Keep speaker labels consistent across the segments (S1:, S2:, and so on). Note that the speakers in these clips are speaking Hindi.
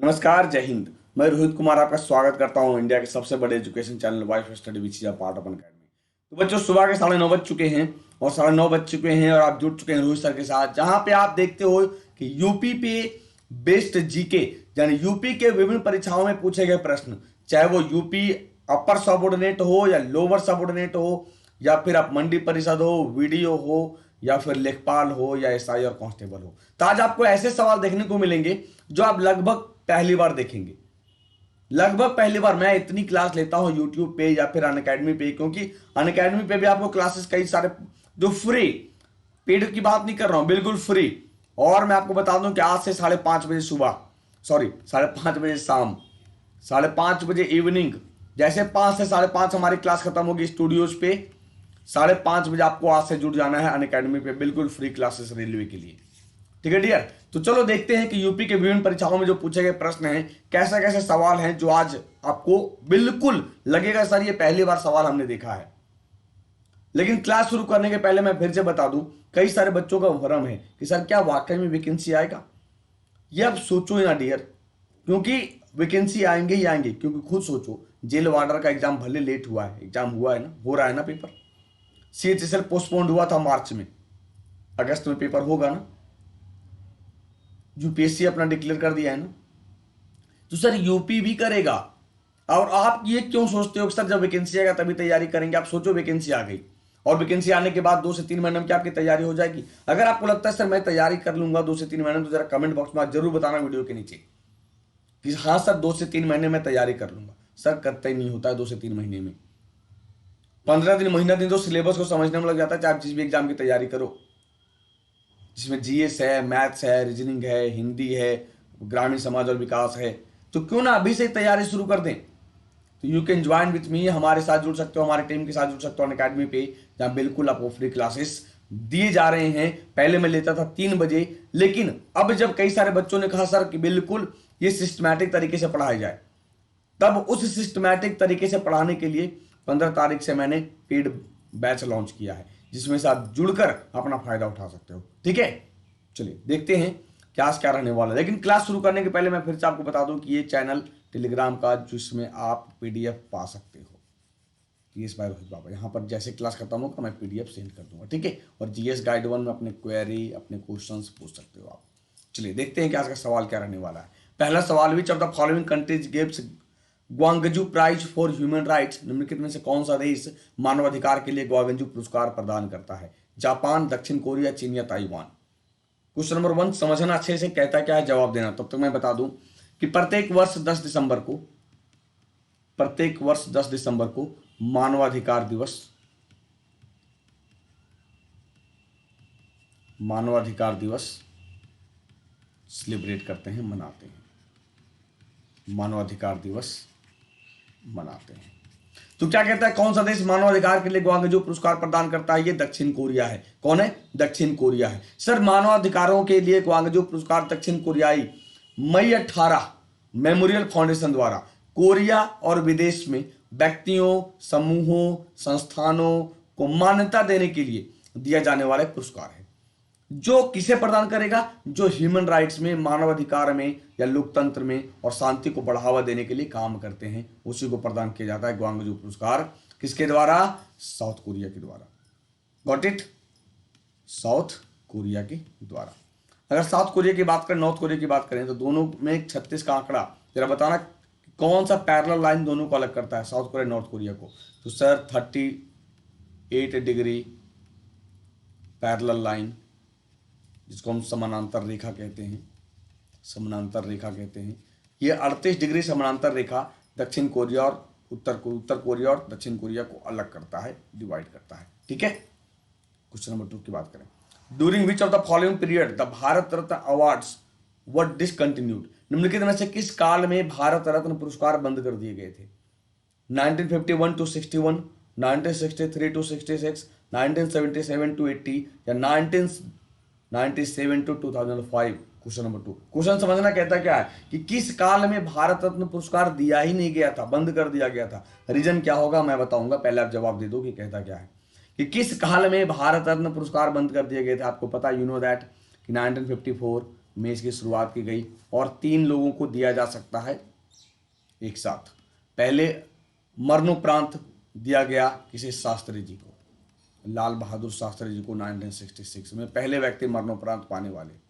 S1: नमस्कार, जय हिंद। मैं रोहित कुमार आपका स्वागत करता हूं इंडिया के सबसे बड़े education channel wife study which is a part of academy. तो बच्चों, सुबह के 9:30 बज चुके हैं और 9:30 बज चुके हैं और आप जुड़ चुके हैं रोहित सर के साथ, जहां पे आप देखते हो कि यूपी पे बेस्ड जीके यानी यूपी के विभिन्न परीक्षाओं में पूछे गए प्रश्न, चाहे वो यूपी अपर सबऑर्डिनेट हो या लोअर सबऑर्डिनेट हो या फिर आप मंडी परिषद हो, वीडियो हो या फिर लेखपाल हो या एसआई और कांस्टेबल हो। तो आज आपको ऐसे सवाल देखने को मिलेंगे जो आप लगभग पहली बार देखेंगे। लगभग पहली बार मैं इतनी क्लास लेता हूं यूट्यूब पे या फिर अनअकैडमी पे, क्योंकि अनअकैडमी पे भी आपको क्लासेस कई सारे जो फ्री, पेड की बात नहीं कर रहा हूं, बिल्कुल फ्री। और मैं आपको बता दूं कि आज से 5:30 बजे सुबह, सॉरी 5:30 बजे शाम, 5:30 बजे इवनिंग, जैसे 5 से 5:30 हमारी क्लास खत्म होगी स्टूडियोज पे, 5:30 बजे आपको आज से जुड़ जाना है अनअकैडमी पे, बिल्कुल फ्री क्लासेस रेलवे के लिए। ठीक है डियर। तो चलो देखते हैं कि यूपी के विभिन्न परीक्षाओं में जो पूछे गए प्रश्न हैं, कैसे कैसे सवाल हैं जो आज आपको बिल्कुल लगेगा सर ये पहली बार सवाल हमने देखा है। लेकिन क्लास शुरू करने के पहले मैं फिर से बता दूं, कई सारे बच्चों का भ्रम है कि सर क्या वाकई में वैकेंसी आएगा। ये अब सोचो ना डियर, क्योंकि वैकेंसी आएंगे ही आएंगे। क्योंकि खुद सोचो, जेल वार्डर का एग्जाम भले लेट हुआ है, एग्जाम हुआ है ना, हो रहा है ना पेपर। सीएचएसएल पोस्टपोन्ड हुआ था मार्च में, अगस्त में पेपर होगा ना। यूपीएससी अपना डिक्लेयर कर दिया है ना, तो सर यूपी भी करेगा। और आप ये क्यों सोचते हो कि सर जब वैकेंसी आएगा तभी तैयारी करेंगे। आप सोचो वैकेंसी आ गई और वैकेंसी आने के बाद 2 से 3 महीने में क्या आपकी तैयारी हो जाएगी। अगर आपको लगता है सर मैं तैयारी कर लूंगा 2 से 3 महीने में, तो जरा कमेंट बॉक्स में आप जरूर बताना वीडियो के नीचे कि हाँ सर 2 से 3 महीने में तैयारी कर लूंगा। सर करते ही नहीं होता है 2 से 3 महीने में। 15 दिन, महीना दिन तो सिलेबस को समझने में लग जाता है, चाहे आप जिस भी एग्जाम की तैयारी करो, जिसमें जीएस है, मैथ्स है, रीजनिंग है, हिंदी है, ग्रामीण समाज और विकास है। तो क्यों ना अभी से तैयारी शुरू कर दें। तो you can join with me, हमारे साथ जुड़ सकते हो, हमारे टीम के साथ जुड़ सकते हो अनअकैडमी पे, जहां बिल्कुल आपको फ्री क्लासेस दिए जा रहे हैं। पहले मैं लेता था 3 बजे, लेकिन अब जब कई सारे बच्चों ने कहा सर कि बिल्कुल ये सिस्टमैटिक तरीके से पढ़ाया जाए, तब उस सिस्टमैटिक तरीके से पढ़ाने के लिए 15 तारीख से मैंने पेड बैच लॉन्च किया है, जिसमें से आप जुड़कर अपना फायदा उठा सकते हो। ठीक है, चलिए देखते हैं क्या रहने वाला है। लेकिन क्लास शुरू करने के पहले मैं फिर से आपको बता दूं कि ये चैनल टेलीग्राम का, जिसमें आप पीडीएफ पा सकते हो, जीएस बाय रोहित बाबा। यहाँ पर जैसे क्लास खत्म होगा मैं पीडीएफ सेंड कर दूंगा। ठीक है, और जीएस गाइड 1 में अपने क्वेरी, अपने क्वेश्चंस पूछ सकते हो आप। चलिए देखते हैं कि आज का सवाल क्या रहने वाला है। पहला सवाल, which of the following countries gives Gwangju prize for human rights, निम्नलिखित में से कौन सा देश मानवाधिकार के लिए ग्वांगजू पुरस्कार प्रदान करता है। जापान, दक्षिण कोरिया, चीन या ताइवान। क्वेश्चन नंबर 1 समझना अच्छे से, कहता क्या है जवाब देना। तब तक मैं बता दूं कि प्रत्येक वर्ष 10 दिसंबर को, प्रत्येक वर्ष 10 दिसंबर को मानवाधिकार दिवस, मानवाधिकार दिवस सेलिब्रेट करते हैं, मनाते हैं। मानवाधिकार दिवस मनाते हैं। तो क्या कहता है, कौन सा देश मानवाधिकार के लिए ग्वांगजू पुरस्कार प्रदान करता है। ये दक्षिण कोरिया है। कौन है? दक्षिण कोरिया है। सर मानवाधिकारों के लिए ग्वांगजू पुरस्कार दक्षिण कोरियाई मई 18 मेमोरियल फाउंडेशन द्वारा कोरिया और विदेश में व्यक्तियों, समूहों, संस्थानों को मान्यता देने के लिए दिया जाने वाला पुरस्कार है। जो किसे प्रदान करेगा? जो ह्यूमन राइट्स में, मानवाधिकार में या लोकतंत्र में और शांति को बढ़ावा देने के लिए काम करते हैं, उसी को प्रदान किया जाता है ग्वांगजू पुरस्कार। किसके द्वारा? साउथ कोरिया के द्वारा। Got it? साउथ कोरिया के द्वारा। अगर साउथ कोरिया की बात करें, नॉर्थ कोरिया की बात करें, तो दोनों में 36 का आंकड़ा, जरा बताना कौन सा पैरेलल लाइन दोनों को अलग करता है, साउथ कोरिया नॉर्थ कोरिया को। तो सर 38 डिग्री पैरेलल लाइन, जिसको हम समानांतर रेखा कहते हैं, समानांतर रेखा कहते हैं। ये 38 डिग्री समानांतर रेखा दक्षिण कोरिया और उत्तर कोरिया और दक्षिण कोरिया को अलग करता है, डिवाइड करता है। ठीक है, क्वेश्चन नंबर 2 की बात करें। During which of the following period the Bharat Ratna awards were discontinued, निम्नलिखित में से किस काल में भारत रत्न पुरस्कार बंद कर दिए गए थे। 1951 टू 61, 1963 टू 66, 1977 टू 80 या 1997 टू 2005। क्वेश्चन नंबर 2, क्वेश्चन समझना कहता क्या है कि किस काल में भारत रत्न पुरस्कार दिया ही नहीं गया था, बंद कर दिया गया था। रीजन क्या होगा मैं बताऊंगा, पहले आप जवाब दे दो कि कहता क्या है कि किस काल में भारत रत्न पुरस्कार बंद कर दिए गए थे। आपको पता, यू नो दैट कि 1954, में इसकी शुरुआत की गई और 3 लोगों को दिया जा सकता है एक साथ। पहले मरणोपरांत दिया गया किसी शास्त्री जी को, लाल बहादुर शास्त्री जी को 1966 में पहले व्यक्ति मरणोपरांत पाने वाले।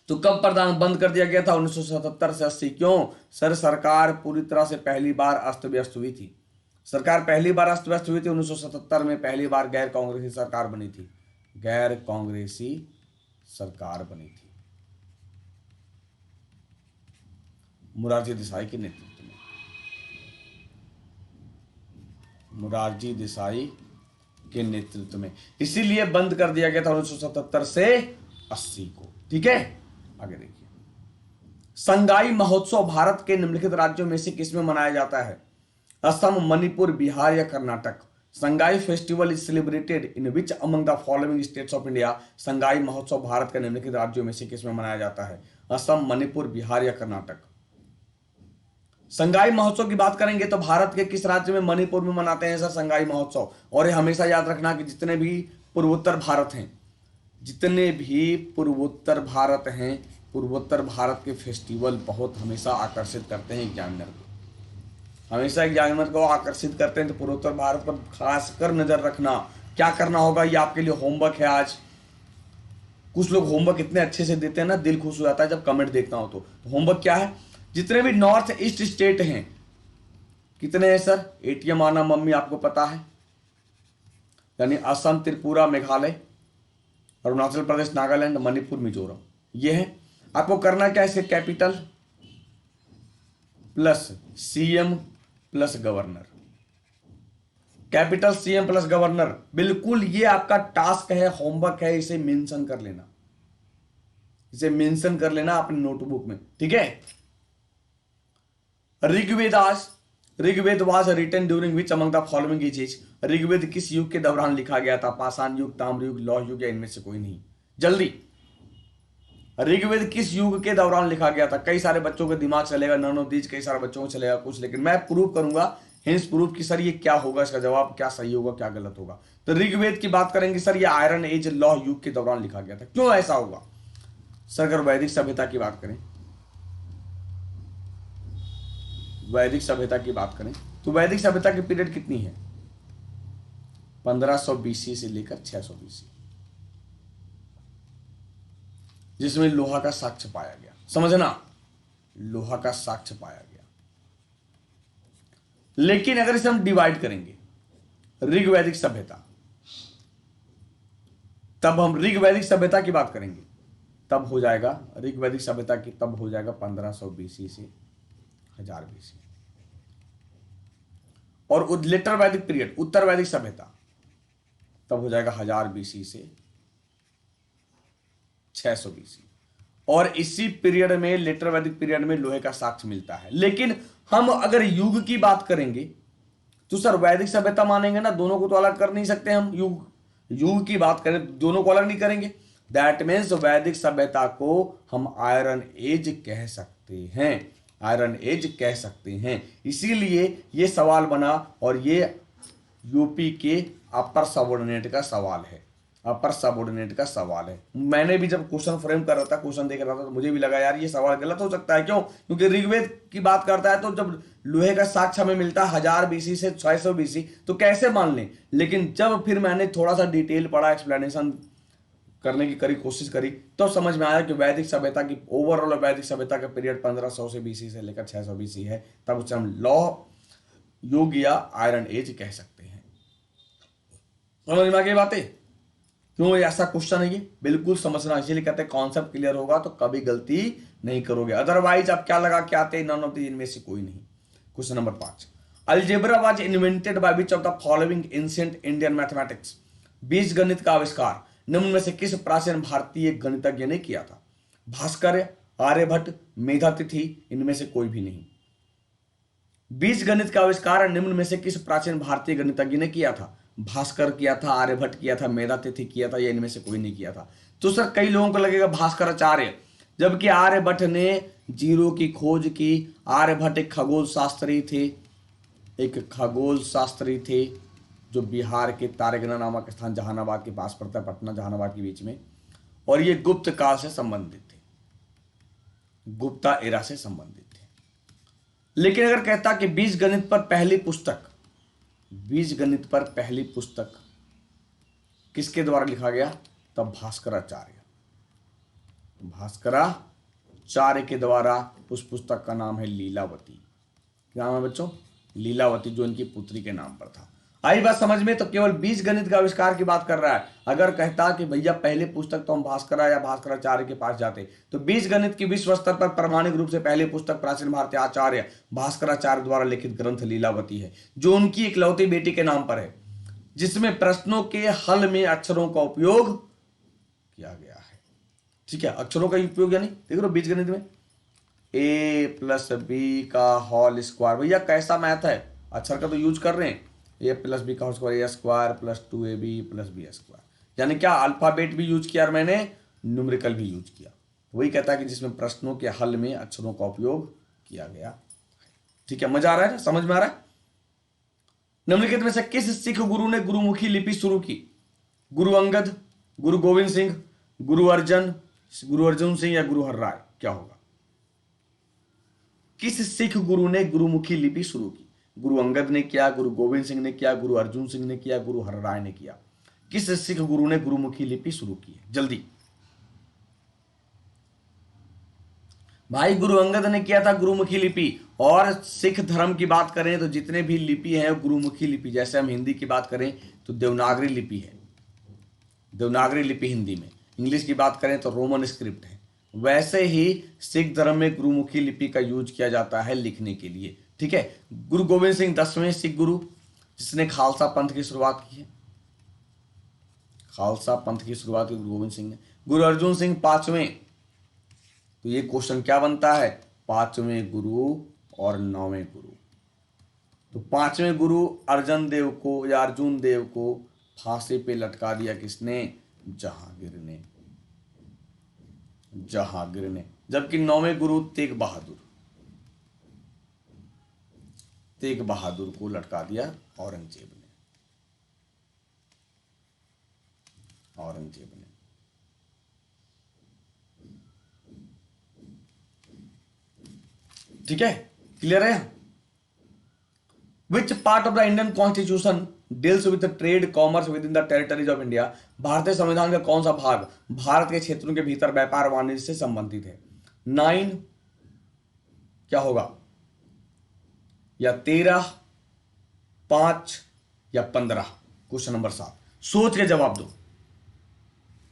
S1: तो कब प्रदान बंद कर दिया गया था? 1977 से 80। क्यों सर? सरकार पूरी तरह से पहली बार अस्त व्यस्त हुई थी। सरकार पहली बार अस्त व्यस्त हुई थी 1977 में। पहली बार गैर कांग्रेसी सरकार बनी थी, गैर कांग्रेसी सरकार बनी थी मोरारजी देसाई के नेतृत्व में। मोरारजी देसाई के नेतृत्व में, इसीलिए बंद कर दिया गया था 1977 से 80 को। ठीक है, आगे देखिए। संगाई महोत्सव भारत के निम्नलिखित राज्यों में से किसमें मनाया जाता है? असम, मणिपुर, बिहार या Karnataka? Sangai festival is celebrated in which among the following states of India? Sangai महोत्सव भारत के निम्नलिखित राज्यों में से किसमें मनाया जाता है? असम, मणिपुर, बिहार या कर्नाटक? संगाई महोत्सव की बात करेंगे तो भारत के किस राज्य में? मणिपुर में मनाते हैं सर संगाई महोत्सव। और ये हमेशा याद रखना कि जितने भी पूर्वोत्तर भारत हैं, जितने भी पूर्वोत्तर भारत हैं, पूर्वोत्तर भारत के फेस्टिवल बहुत हमेशा आकर्षित करते हैं एग्जामिनर को, हमेशा एग्जामिनर को आकर्षित करते हैं। तो पूर्वोत्तर भारत पर खासकर नजर रखना। क्या करना होगा, ये आपके लिए होमवर्क है आज। कुछ लोग होमवर्क इतने अच्छे से देते हैं ना, दिल खुश हो जाता है जब कमेंट देखता हूं। तो होमवर्क क्या है? जितने भी नॉर्थ ईस्ट स्टेट हैं, कितने हैं सर? एटीएम आना मम्मी आपको पता है, यानी असम, त्रिपुरा, मेघालय, अरुणाचल प्रदेश, नागालैंड, मणिपुर, मिजोरम, ये है। आपको करना क्या है? इसके capital plus CM plus governor, capital CM plus governor, बिल्कुल ये आपका टास्क है, होमवर्क है। इसे मेंशन कर लेना, इसे मेंशन कर लेना अपने नोटबुक में। ठीक है। Rigveda was written during which among the following ages? Rigveda किस युग के दौरान लिखा गया था? पाषाण युग, ताम्र युग, लौह युग या इनमें से कोई नहीं? जल्दी, ऋग्वेद किस युग के दौरान लिखा गया था? कई सारे बच्चों के दिमाग चलेगा, नन ऑफ दीज, कई सारे बच्चों को चलेगा कुछ, लेकिन मैं प्रूव करूंगा, हिंस प्रूफ कि सर ये क्या होगा, इसका जवाब क्या सही होगा क्या गलत होगा। तो ऋग्वेद की बात करेंगे सर, ये आयरन एज, लौह युग के दौरान लिखा गया था। क्यों ऐसा होगा सर? अगर वैदिक सभ्यता की बात करें, वैदिक सभ्यता की बात करें तो वैदिक सभ्यता की पीरियड कितनी है? 1500 बीसी से लेकर 600 बीसी, जिसमें लोहा का साक्ष्य पाया गया। समझना, लोहा का साक्ष्य पाया गया। लेकिन अगर इसे हम डिवाइड करेंगे, ऋग्वैदिक सभ्यता, तब हम ऋग्वैदिक सभ्यता की बात करेंगे, तब हो जाएगा ऋग्वैदिक सभ्यता की, तब हो जाएगा 1500 बीसी से 1000 बीसी। और लेटर वैदिक पीरियड, उत्तर वैदिक सभ्यता, तब हो जाएगा 1000 बीसी से 600 बीसी। और इसी पीरियड में, लेटर वैदिक पीरियड में लोहे का साक्ष्य मिलता है। लेकिन हम अगर युग की बात करेंगे तो सर वैदिक सभ्यता मानेंगे ना, दोनों को तो अलग कर नहीं सकते हम। युग की बात करें दोनों को अलग नहीं करेंगे। दैट मीन्स वैदिक सभ्यता को हम आयरन एज कह सकते हैं, आयरन एज कह सकते हैं। इसीलिए ये सवाल बना और ये यूपी के अपर सबऑर्डिनेट का सवाल है, अपर सबऑर्डिनेट का सवाल है। मैंने भी जब क्वेश्चन फ्रेम कर रहा था, क्वेश्चन देख रहा था, तो मुझे भी लगा यार ये सवाल गलत हो सकता है। क्यों? क्योंकि ऋग्वेद की बात करता है तो जब लोहे का साक्ष्य हमें मिलता है 1000 बीसी से 600 बीसी, तो कैसे मान लें। लेकिन जब फिर मैंने थोड़ा सा डिटेल पढ़ा, एक्सप्लेनेशन करने की कोशिश करी, तो समझ में आया कि वैदिक सभ्यता की ओवरऑल वैदिक सभ्यता का पीरियड 1500 से बीसी से लेकर 600 बीसी है। तब उसे हम लौह युग या आयरन एज कह सकते हैं। समझ में आ गई बातें? क्यों ऐसा क्वेश्चन है ये, बिल्कुल समझना। इसीलिए कहते हैं कॉन्सेप्ट क्लियर होगा तो कभी गलती नहीं करोगे, अदरवाइज आप क्या लगा के आते हैं, नन ऑफ द इनमें से कोई नहीं। Question number 5, algebra was invented by which of the following ancient Indian mathematics? बीज गणित का आविष्कार निम्न में से किस प्राचीन भारतीय गणितज्ञ ने किया था? भास्कर, आर्यभट्ट, मेधातिथि, इनमें से कोई भी नहीं। बीज गणित का आविष्कार निम्न में से किस प्राचीन भारतीय गणितज्ञ ने किया था? भास्कर किया था, आर्यभट्ट किया था, मेधातिथि किया था, या इनमें से कोई नहीं किया था? तो सर कई लोगों को लगेगा भास्कराचार्य, जबकि आर्यभट्ट ने जीरो की खोज की। आर्यभट्ट एक खगोल शास्त्री थे, एक खगोल शास्त्री थे जो बिहार के तारेगना नामक स्थान जहानाबाद के पास पड़ता है, पटना जहानाबाद के बीच में। और ये गुप्त काल से संबंधित थे, गुप्ता एरा से संबंधित थे। लेकिन अगर कहता कि बीजगणित पर पहली पुस्तक, बीजगणित पर पहली पुस्तक किसके द्वारा लिखा गया, तब भास्कराचार्य, भास्कराचार्य के द्वारा उस पुस्तक का नाम है लीलावती। क्या नाम है बच्चों, लीलावती, जो इनकी पुत्री के नाम पर था। आई बात समझ में, तो केवल बीजगणित का आविष्कार की बात कर रहा है। अगर कहता कि भैया पहले पुस्तक तो हम भास्करा या भास्कराचार्य के पास जाते, तो बीजगणित की विश्व स्तर पर प्रमाणिक रूप से पहली पुस्तक प्राचीन भारतीय आचार्य भास्कराचार्य द्वारा लिखित ग्रंथ लीलावती है, जो उनकी इकलौती बेटी के नाम पर है, जिसमें प्रश्नों के हल में अक्षरों का उपयोग किया गया है। ठीक है, अक्षरों का उपयोग यानी देख लो बीजगणित में a प्लस बी का होल स्क्वायर, भैया कैसा मैथ है, अक्षर का तो यूज कर रहे हैं, a प्लस बी का whole square, a square plus 2ab plus B square, यानी क्या अल्फाबेट भी यूज किया और मैंने न्यूमेरिकल भी यूज किया। वही कहता है कि जिसमें प्रश्नों के हल में अक्षरों का उपयोग किया गया। ठीक है, मजा आ रहा है, समझ में आ रहा है। निम्नलिखित में से किस सिख गुरु ने गुरुमुखी लिपि शुरू की, गुरु अंगद, गुरु गोविंद सिंह, गुरु अर्जुन सिंह या गुरु हरराय, क्या होगा। किस सिख गुरु ने गुरुमुखी लिपि शुरू की, गुरु अंगद ने किया, गुरु गोविंद सिंह ने किया, गुरु अर्जुन सिंह ने किया, गुरु हरराय ने किया। किस सिख गुरु ने गुरुमुखी लिपि शुरू की है, जल्दी भाई। गुरु अंगद ने किया था गुरुमुखी लिपि। और सिख धर्म की बात करें तो जितने भी लिपि है गुरुमुखी लिपि, जैसे हम हिंदी की बात करें तो देवनागरी लिपि है, देवनागरी लिपि हिंदी में। इंग्लिश की बात करें तो रोमन स्क्रिप्ट है। वैसे ही सिख धर्म में गुरुमुखी लिपि का यूज किया जाता है लिखने के लिए। ठीक है, गुरु गोविंद सिंह 10वें सिख गुरु, जिसने खालसा पंथ की शुरुआत की है, खालसा पंथ की शुरुआत की गुरु गोविंद सिंह ने। गुरु अर्जुन सिंह 5वें, तो ये क्वेश्चन क्या बनता है, 5वें गुरु और 9वें गुरु। तो 5वें गुरु अर्जुन देव को या अर्जुन देव को फांसी पे लटका दिया किसने, जहांगीर ने, जहांगीर ने। जबकि 9वें गुरु तेग बहादुर, तेग बहादुर को लटका दिया औरंगजेब ने, औरंगजेब ने। ठीक है, क्लियर है। Which part of the Indian constitution deals with trade commerce with in the territories of India, भारतीय संविधान का कौन सा भाग भारत के क्षेत्रों के भीतर व्यापार वाणिज्य से संबंधित है। 9 क्या होगा, या 13, 5 या 15। क्वेश्चन नंबर 7, सोच के जवाब दो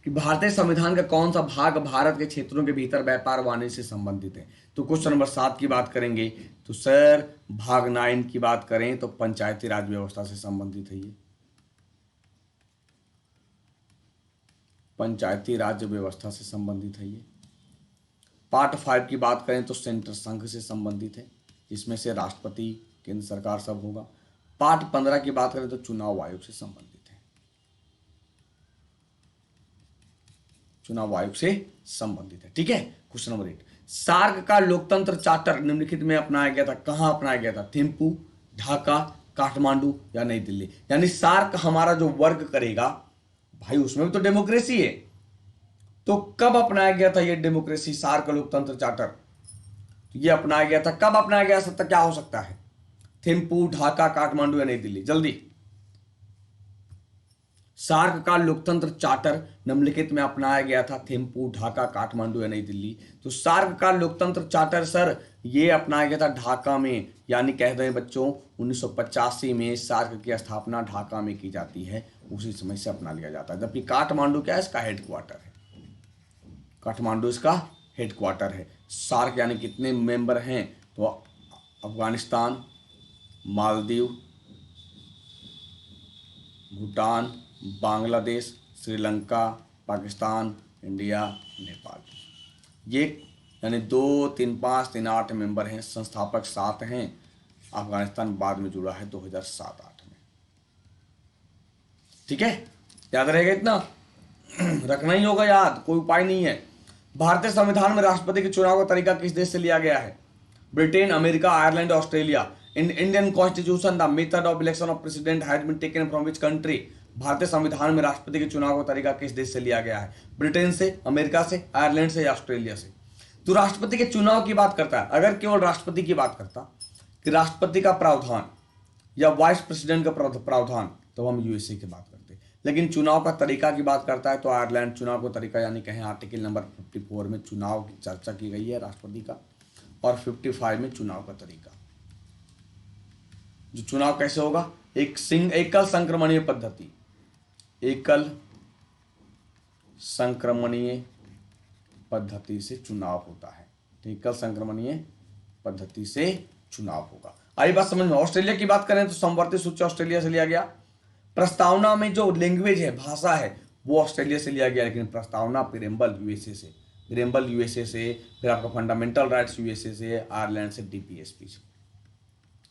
S1: कि भारतीय संविधान का कौन सा भाग भारत के क्षेत्रों के भीतर व्यापार वाणिज्य से संबंधित है। तो क्वेश्चन नंबर 7 की बात करेंगे तो सर भाग 9 की बात करें तो पंचायती राज व्यवस्था से संबंधित है। ये पंचायती राज व्यवस्था से संबंधित है। ये पार्ट 5 की बात करें तो सेंटर संघ से संबंधित है, जिसमें से राष्ट्रपति, केंद्र सरकार सब होगा। पार्ट 15 की बात करें तो चुनाव आयोग से संबंधित है, चुनाव आयोग से संबंधित है। ठीक है, क्वेश्चन नंबर 8, सार्क का लोकतंत्र चार्टर निम्नलिखित में अपनाया गया था, कहां अपनाया गया था, थिम्पू, ढाका, काठमांडू या नई दिल्ली। यानी सार्क हमारा जो वर्क करेगा भाई उसमें भी तो डेमोक्रेसी है, तो कब अपनाया गया था ये डेमोक्रेसी, सार्क लोकतंत्र चार्टर, ये अपनाया गया था, कब अपनाया गया सकता, क्या हो सकता है, थिम्पू, ढाका, काठमांडू या नई दिल्ली, जल्दी। सार्क का लोकतंत्र चार्टर निम्नलिखित में अपनाया गया था थिम्पू, ढाका, काठमांडू या नई दिल्ली। तो सार्क का लोकतंत्र चार्टर सर ये अपनाया गया था ढाका में, यानी कह दें बच्चों 1985 में सार्क की स्थापना ढाका में की जाती है, उसी समय से अपना लिया जाता है। जबकि काठमांडू क्या है, इसका हेडक्वार्टर है, काठमांडू इसका हेडक्वार्टर है। सार्क यानी कितने मेंबर हैं, तो अफगानिस्तान, मालदीव, भूटान, बांग्लादेश, श्रीलंका, पाकिस्तान, इंडिया, नेपाल, ये यानी 2, 3, 5, 3, 8 मेंबर हैं। संस्थापक 7 हैं, अफगानिस्तान बाद में जुड़ा है 2007-8 में। ठीक है, याद रहेगा इतना, रखना ही होगा याद, कोई उपाय नहीं है। भारतीय संविधान में राष्ट्रपति के चुनाव का तरीका किस देश से लिया गया है, Britain, America, Ireland, Australia. In Indian constitution the method of election of president has been taken from which country, भारतीय संविधान में राष्ट्रपति के चुनाव का तरीका किस देश से लिया गया है? ब्रिटेन से, अमेरिका से, आयरलैंड से या ऑस्ट्रेलिया से? तो राष्ट्रपति के चुनाव की बात करता है। अगर केवल राष्ट्रपति की बात करता कि राष्ट्रपति का प्रावधान या वाइस प्रेसिडेंट का प्रावधान, तो हम यूएसए की बात करते। लेकिन चुनाव का तरीका की बात करता है तो आयरलैंड चुनाव का तरीका, यानी कहें आर्टिकल नंबर 54 में चुनाव की चर्चा की गई है राष्ट्रपति का, और 55 में चुनाव का तरीका। जो चुनाव कैसे होगा? एकल संक्रमणीय पद्धति, एकल संक्रमणीय पद्धति से चुनाव होता है। एकल संक्रमणीय पद्धति से चुनाव होगा। आई बात समझ में? ऑस्ट्रेलिया की बात करें तो समवर्ती सूची ऑस्ट्रेलिया से लिया गया। प्रस्तावना में जो लैंग्वेज है, भाषा है, वो ऑस्ट्रेलिया से लिया गया, लेकिन प्रस्तावना प्रीएम्बल यूएसए से, प्रीएम्बल यूएसए से, फिर आपका फंडामेंटल राइट्स यूएसए से, आयरलैंड से डीपीएसपी से,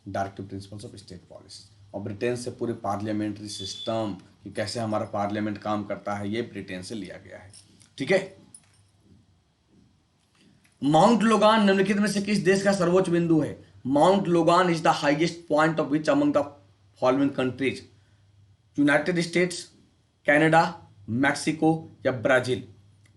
S1: directive principles of state policy, और ब्रिटेन से पूरे पार्लियामेंट्री सिस्टम कि कैसे हमारा पार्लियामेंट काम करता है, ये ब्रिटेन से लिया गया है। ठीक है। माउंट लोगान निम्नलिखित में से किस देश का सर्वोच्च बिंदु है? Mount Logan is the highest point of which among the following countries? United states, Canada, Mexico या ब्राजील?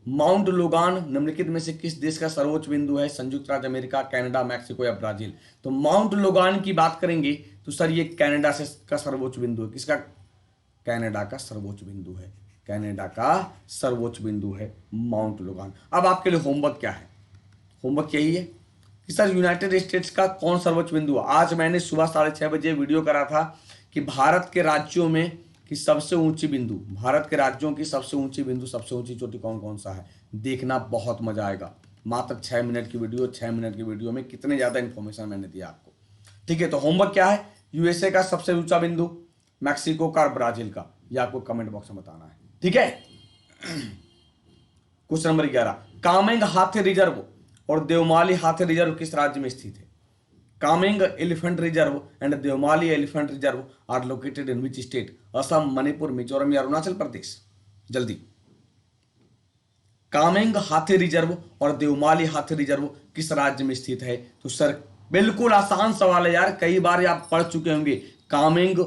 S1: माउंट लोगान निम्नलिखित में से किस देश का सर्वोच्च बिंदु है? संयुक्त राज्य अमेरिका, कनाडा, मैक्सिको या ब्राजील? तो माउंट लोगान की बात करेंगे तो सर ये कनाडा से का सर्वोच्च बिंदु है। किसका? कनाडा का सर्वोच्च बिंदु है। कनाडा का सर्वोच्च बिंदु है माउंट लोगान। अब आपके लिए होमवर्क क्या है? होमवर्क यही है कि सर यूनाइटेड स्टेट्स का कौन सर्वोच्च बिंदु है? आज मैंने सुबह 6:30 बजे वीडियो करा था कि भारत के राज्यों में कि सबसे ऊंची बिंदु, भारत के राज्यों की सबसे ऊंची बिंदु, सबसे ऊंची चोटी कौन कौन सा है? देखना, बहुत मजा आएगा। मात्र 6 मिनट की वीडियो, 6 मिनट की वीडियो में कितने ज्यादा इंफॉर्मेशन मैंने दिया आपको। ठीक है, तो होमवर्क क्या है? यूएसए का सबसे ऊंचा बिंदु, मैक्सिको का और ब्राजील का, यह आपको कमेंट बॉक्स में बताना है। ठीक है। क्वेश्चन नंबर 11, कामेंग हाथी रिजर्व और देवमाली हाथी रिजर्व किस राज्य में स्थित है? Kameng elephant reserve and Devmali elephant reserve are located in which state? Assam, Manipur, Mizoram या अरुणाचल प्रदेश? जल्दी। कामेंग हाथी रिजर्व और देवमाली हाथी रिजर्व किस राज्य में स्थित है? तो सर बिल्कुल आसान सवाल है यार, कई बार आप पढ़ चुके होंगे। कामेंग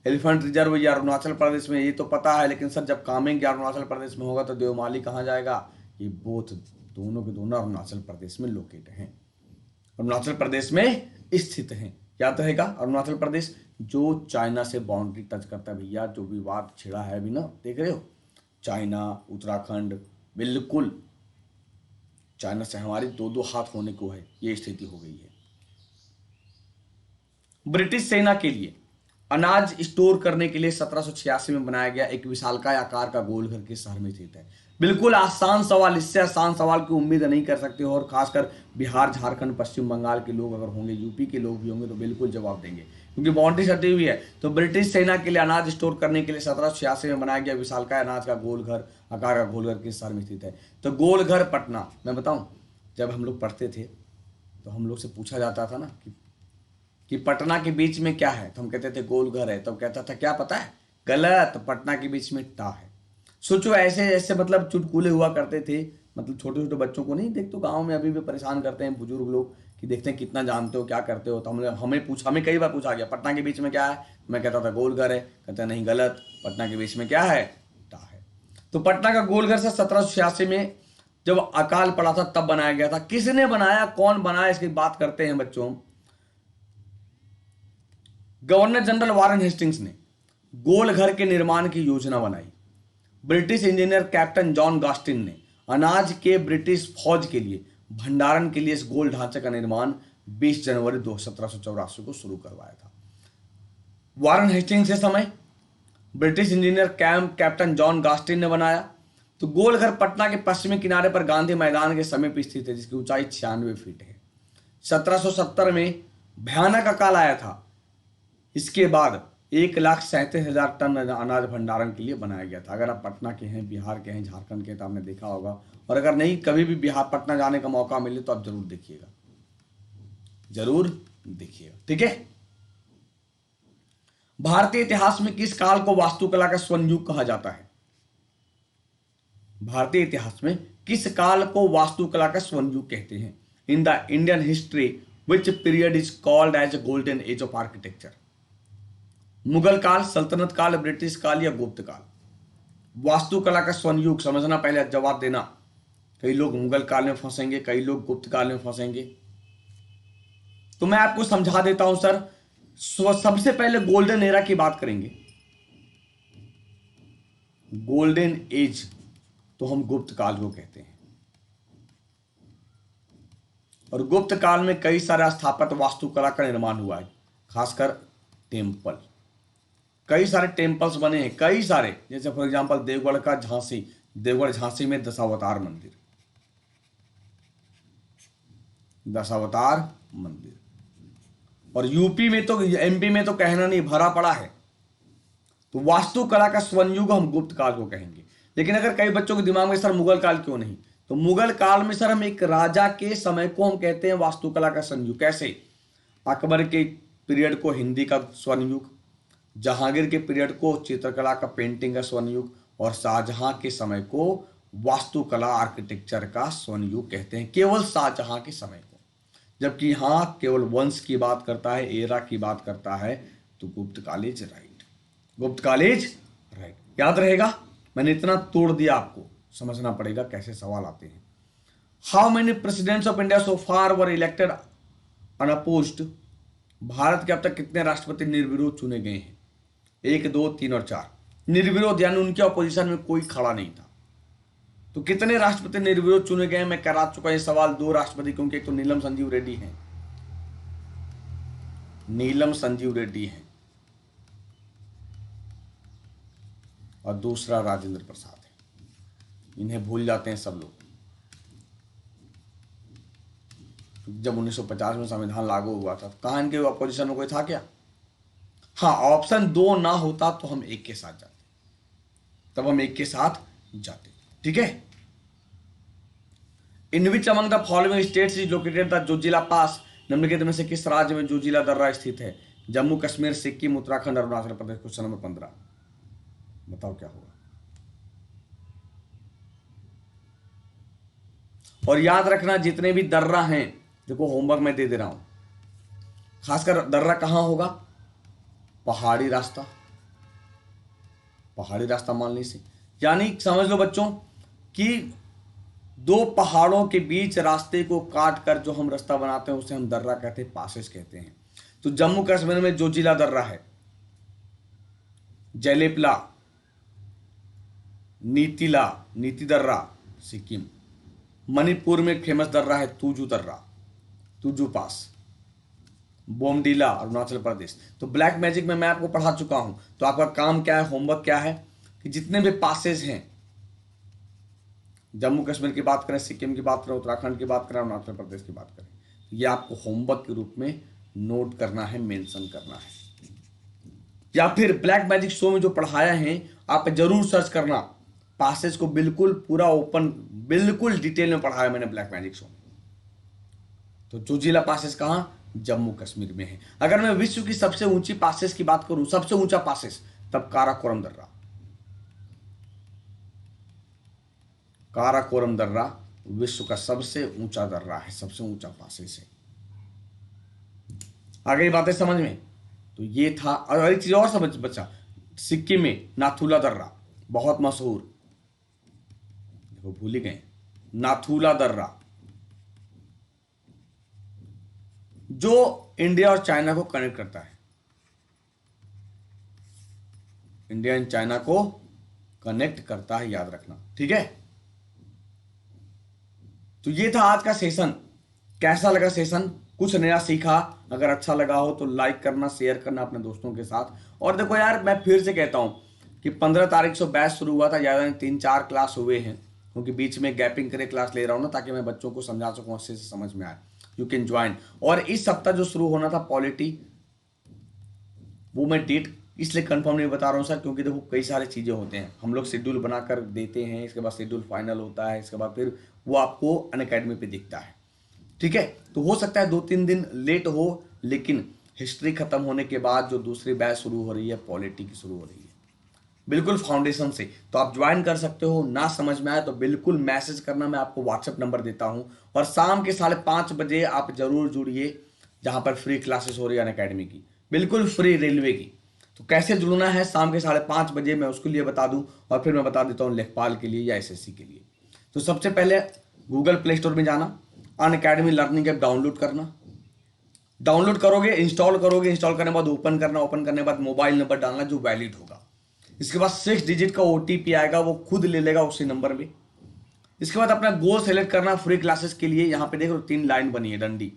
S1: एलिफेंट रिजर्व या अरुणाचल प्रदेश में, ये तो पता है, लेकिन सर जब कामेंग या अरुणाचल प्रदेश में होगा तो देवमाली कहाँ जाएगा? ये बोथ दोनों के दोनों अरुणाचल प्रदेश में लोकेट हैं, अरुणाचल प्रदेश में स्थित हैं। याद रहेगा, अरुणाचल प्रदेश जो चाइना से बाउंड्री टच करता है भैया, जो विवाद छिड़ा है अभी ना, देख रहे हो, चाइना, उत्तराखंड, बिल्कुल चाइना से हमारी 2-2 हाथ होने को है, ये स्थिति हो गई है। ब्रिटिश सेना के लिए अनाज स्टोर करने के लिए 1786 में बनाया गया एक विशालकाय आकार का गोल घर किस शहर में स्थित है? बिल्कुल आसान सवाल, इससे आसान सवाल की उम्मीद नहीं कर सकते हो, और खासकर बिहार, झारखंड, पश्चिम बंगाल के लोग अगर होंगे, यूपी के लोग भी होंगे तो बिल्कुल जवाब देंगे, क्योंकि बाउंड्री सटी हुई है। तो ब्रिटिश सेना के लिए अनाज स्टोर करने के लिए 1786 में बनाया गया विशालकाय अनाज का गोल घर आकार का गोल घर किस शहर में स्थित है? तो गोल घर पटना। मैं बताऊं, जब हम लोग पढ़ते थे तो हम लोग से पूछा जाता था ना कि पटना के बीच में क्या है, तो हम कहते थे गोल घर है, तो कहता था क्या पता है? गलत, पटना के बीच में टा है। सोचो, ऐसे ऐसे मतलब चुटकुले हुआ करते थे, मतलब छोटे छोटे बच्चों को नहीं देखते, गांव में अभी भी परेशान करते हैं बुजुर्ग लोग कि देखते हैं कितना जानते हो, क्या करते हो। तो हमें कई बार पूछा गया पटना के बीच में क्या है, मैं कहता था गोल घर है, कहते नहीं गलत, पटना के बीच में क्या है? टा है। तो पटना का गोल घर से 1786 में जब अकाल पड़ा था तब बनाया गया था। किसने बनाया, कौन बनाया, इसकी बात करते हैं बच्चों। गवर्नर जनरल वारन हेस्टिंग्स ने गोल घर के निर्माण की योजना बनाई। ब्रिटिश इंजीनियर कैप्टन जॉन गास्टिन ने अनाज के ब्रिटिश फौज के लिए भंडारण के लिए इस गोल ढांचे का निर्माण 20 जनवरी 1784 को शुरू करवाया था। वारन हेस्टिंग्स के समय ब्रिटिश इंजीनियर कैप्टन जॉन गास्टिन ने बनाया। तो गोल घर पटना के पश्चिमी किनारे पर गांधी मैदान के समीप स्थित है, जिसकी ऊंचाई 96 फीट है। 1770 में भयानक अकाल आया था। इसके बाद 1,37,000 टन अनाज भंडारण के लिए बनाया गया था। अगर आप पटना के हैं, बिहार के हैं, झारखंड के हैं तो आपने देखा होगा, और अगर नहीं कभी भी बिहार पटना जाने का मौका मिले तो आप जरूर देखिएगा, जरूर देखिएगा। ठीक है। भारतीय इतिहास में किस काल को वास्तुकला का स्वर्ण युग कहा जाता है? भारतीय इतिहास में किस काल को वास्तुकला का स्वर्ण युग कहते हैं? In the Indian history which period is called as golden age of architecture? Mughal काल, सल्तनत काल, ब्रिटिश काल या गुप्त काल? वास्तुकला का स्वर्ण युग समझना, पहले जवाब देना। कई लोग मुगल काल में फंसेंगे, कई लोग गुप्त काल में फंसेंगे। तो मैं आपको समझा देता हूं सर। सबसे पहले गोल्डन एरा की बात करेंगे। गोल्डन एज तो हम गुप्त काल को कहते हैं। और गुप्त काल में कई सारा स्थापत्य वास्तुकला का निर्माण हुआ है, खासकर टेम्पल। कई सारे टेम्पल्स बने हैं, कई सारे, जैसे फॉर एग्जांपल देवगढ़ का झांसी, देवगढ़ झांसी में दशावतार मंदिर, दशावतार मंदिर। और यूपी में तो, एमपी में तो कहना नहीं, भरा पड़ा है। तो वास्तुकला का स्वर्ण युग हम गुप्त काल को कहेंगे। लेकिन अगर कई बच्चों के दिमाग में सर मुगल काल क्यों नहीं, तो मुगल काल में सर हम एक राजा के समय को हम कहते हैं वास्तुकला का स्वर्ण युग। कैसे? अकबर के पीरियड को हिंदी का स्वर्ण युग, जहांगीर के पीरियड को चित्रकला का, पेंटिंग का स्वर्ण युग, और शाहजहां के समय को वास्तुकला आर्किटेक्चर का स्वर्ण युग कहते हैं, केवल शाहजहां के समय को। जबकि यहां केवल वंश की बात करता है, एरा की बात करता है, तो गुप्त काल इज राइट, गुप्त काल इज राइट। याद रहेगा, मैंने इतना तोड़ दिया, आपको समझना पड़ेगा कैसे सवाल आते हैं। How many presidents of India so far were elected unopposed? Bharat के अब तक कितने राष्ट्रपति निर्विरोध चुने गए हैं? 1, 2, 3 और 4। निर्विरोध यानी उनके अपोजिशन में कोई खड़ा नहीं था। तो कितने राष्ट्रपति निर्विरोध चुने गए? मैं करा चुका ये सवाल। 2 राष्ट्रपति, क्योंकि एक तो नीलम संजीव रेड्डी हैं, नीलम संजीव रेड्डी हैं, और दूसरा राजेंद्र प्रसाद है। इन्हें भूल जाते हैं सब लोग। जब 1950 में संविधान लागू हुआ था, कहां इनके अपोजिशन में कोई था क्या? हाँ, ऑप्शन 2 ना होता तो हम 1 के साथ जाते, तब हम 1 के साथ जाते। ठीक है। In which among the following states is located the Zojila pass? निम्नलिखित में से किस राज्य में जोजिला दर्रा स्थित है? जम्मू कश्मीर, सिक्किम, उत्तराखंड, अरुणाचल प्रदेश। क्वेश्चन नंबर 15, बताओ क्या होगा। और याद रखना, जितने भी दर्रा हैं, देखो होमवर्क मैं दे दे रहा हूं, खासकर दर्रा कहां होगा? पहाड़ी रास्ता, पहाड़ी रास्ता मानने से, यानी समझ लो बच्चों कि 2 पहाड़ों के बीच रास्ते को काट कर जो हम रास्ता बनाते हैं उसे हम दर्रा कहते हैं, पासेस कहते हैं। तो जम्मू कश्मीर में जोजिला दर्रा है, जैलेपला, नीतिला, नीति दर्रा सिक्किम। मणिपुर में फेमस दर्रा है तुजू दर्रा, तुजू पास। बोमडीला अरुणाचल प्रदेश। तो ब्लैक मैजिक में मैं आपको पढ़ा चुका हूं। तो आपका काम क्या है, होमवर्क क्या है, कि जितने भी पासेज हैं, जम्मू कश्मीर की बात करें, सिक्किम की बात करें, उत्तराखंड की बात करें, अरुणाचल प्रदेश की बात करें, ये आपको होमवर्क के रूप में नोट करना है, मेंशन करना है। या फिर ब्लैक मैजिक शो में जो पढ़ाया है आप जरूर सर्च करना, पासेज को बिल्कुल पूरा ओपन, बिल्कुल डिटेल में पढ़ाया मैंने ब्लैक मैजिक शो में। तो जोजिला पासेस कहां? जम्मू कश्मीर में है। अगर मैं विश्व की सबसे ऊंची पासेस की बात करूं, सबसे ऊंचा पासेस, तब काराकोरम दर्रा, काराकोरम दर्रा विश्व का सबसे ऊंचा दर्रा है, सबसे ऊंचा पासेस है। आ गई बातें समझ में? तो ये था। और एक चीज और समझ बच्चा, सिक्किम में नाथुला दर्रा बहुत मशहूर, देखो भूल ही गए, नाथुला दर्रा, जो इंडिया और चाइना को कनेक्ट करता है, इंडिया एंड चाइना को कनेक्ट करता है, याद रखना। ठीक है। तो ये था आज का सेशन। कैसा लगा सेशन? कुछ नया सीखा? अगर अच्छा लगा हो तो लाइक करना, शेयर करना अपने दोस्तों के साथ। और देखो यार, मैं फिर से कहता हूं कि 15 तारीख से बैच शुरू हुआ था, ज्यादा नहीं 3-4 क्लास हुए हैं, क्योंकि बीच में गैपिंग करे क्लास ले रहा हूं ना, ताकि मैं बच्चों को समझा सकूं, अच्छे से समझ में आए। You can join. और इस सप्ताह जो शुरू होना था पॉलिटी, वो मैं डेट इसलिए कंफर्म नहीं बता रहा हूँ सर, क्योंकि देखो कई सारी चीज़ें होते हैं, हम लोग शेड्यूल बनाकर देते हैं, इसके बाद शेड्यूल फाइनल होता है, इसके बाद फिर वो आपको अनअकैडमी पे दिखता है। ठीक है। तो हो सकता है 2-3 दिन लेट हो, लेकिन हिस्ट्री खत्म होने के बाद जो दूसरी बैच शुरू हो रही है, पॉलिटी की शुरू हो रही है, बिल्कुल फाउंडेशन से, तो आप ज्वाइन कर सकते हो। ना समझ में आए तो बिल्कुल मैसेज करना, मैं आपको व्हाट्सएप नंबर देता हूं। और शाम के 5:30 बजे आप जरूर जुड़िए, जहां पर फ्री क्लासेस हो रही है अनअकैडमी की, बिल्कुल फ्री, रेलवे की। तो कैसे जुड़ना है शाम के 5:30 बजे मैं उसके लिए बता दूं, और फिर मैं बता देता हूं लेखपाल के लिए या एसएससी के लिए। तो सबसे पहले गूगल प्ले स्टोर में जाना, अनअकैडमी लर्निंग ऐप डाउनलोड करना। डाउनलोड करोगे, इंस्टॉल करोगे, इंस्टॉल करने के बाद ओपन करना, ओपन करने के बाद मोबाइल नंबर डालना जो वैलिड होगा। इसके बाद 6 डिजिट का ओटीपी आएगा, वो खुद ले लेगा उसी नंबर में। इसके बाद अपना गोल सेलेक्ट करना फ्री क्लासेस के लिए। यहाँ पे देखो 3 लाइन बनी है डंडी,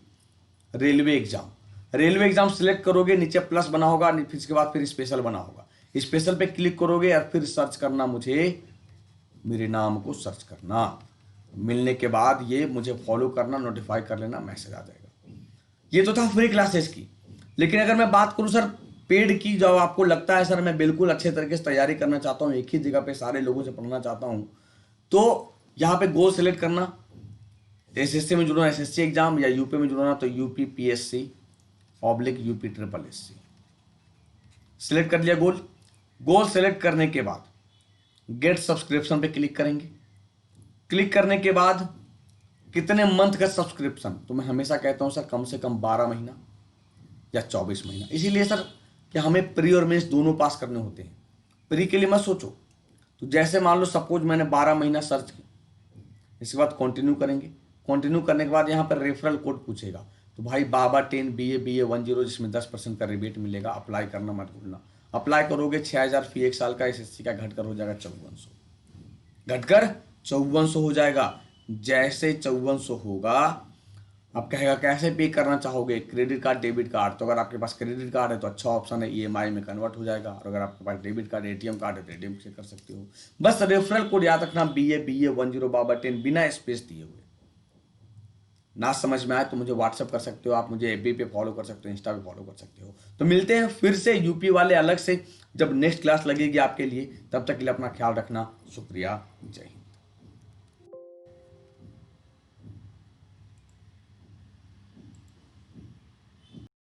S1: railway exam. Railway exam select करोगे, नीचे प्लस बना होगा, फिर इसके बाद फिर स्पेशल बना होगा। स्पेशल पे क्लिक करोगे और फिर सर्च करना, मुझे मेरे नाम को सर्च करना। मिलने के बाद ये मुझे फॉलो करना, नोटिफाई कर लेना, मैसेज आ जाएगा। ये तो था फ्री क्लासेस की। लेकिन अगर मैं बात करूं सर पेड की, जो आपको लगता है सर मैं बिल्कुल अच्छे तरीके से तैयारी करना चाहता हूं, एक ही जगह पे सारे लोगों से पढ़ना चाहता हूं, तो यहाँ पे गोल सेलेक्ट करना। एसएससी में जुड़ना एसएससी एग्जाम, या यूपी में जुड़ना तो UP PSC oblique UP triple SC. Select कर लिया गोल। गोल सेलेक्ट करने के बाद गेट सब्सक्रिप्शन पे क्लिक करेंगे। क्लिक करने के बाद कितने मंथ का सब्सक्रिप्शन, तो मैं हमेशा कहता हूं सर कम से कम 12 महीना या 24 महीना। इसीलिए सर कि हमें प्री और मेंस दोनों पास करने होते हैं। प्री के लिए मत सोचो, तो जैसे मान लो सपोज मैंने 12 महीना सर्च किया, इसके बाद कंटिन्यू करेंगे। कंटिन्यू करने के बाद यहाँ पर रेफरल कोड पूछेगा, तो भाई बाबा 10 BA 10 जिसमें 10% का रिबेट मिलेगा। अप्लाई करना मत भूलना। अप्लाई करोगे 6000 फी 1 साल का, एसएससी का घटकर हो जाएगा 5400, घटकर 5400 हो जाएगा। जैसे 5400 होगा, अब कहेगा कैसे पे करना चाहोगे, क्रेडिट कार्ड डेबिट कार्ड। तो अगर आपके पास क्रेडिट कार्ड है तो अच्छा ऑप्शन है, ईएमआई में कन्वर्ट हो जाएगा। और अगर आपके पास डेबिट कार्ड एटीएम कार्ड है तो एटीएम से कर सकते हो। बस रेफरल कोड याद रखना, BA 10 बाबा 10 बिना स्पेस दिए हुए। ना समझ में आए तो मुझे व्हाट्सअप कर सकते हो, आप मुझे एफबी पे फॉलो कर सकते हो, इंस्टा पे फॉलो कर सकते हो। तो मिलते हैं फिर से यूपी वाले अलग से जब नेक्स्ट क्लास लगेगी आपके लिए। तब तक के लिए अपना ख्याल रखना। शुक्रिया, जय हिंद।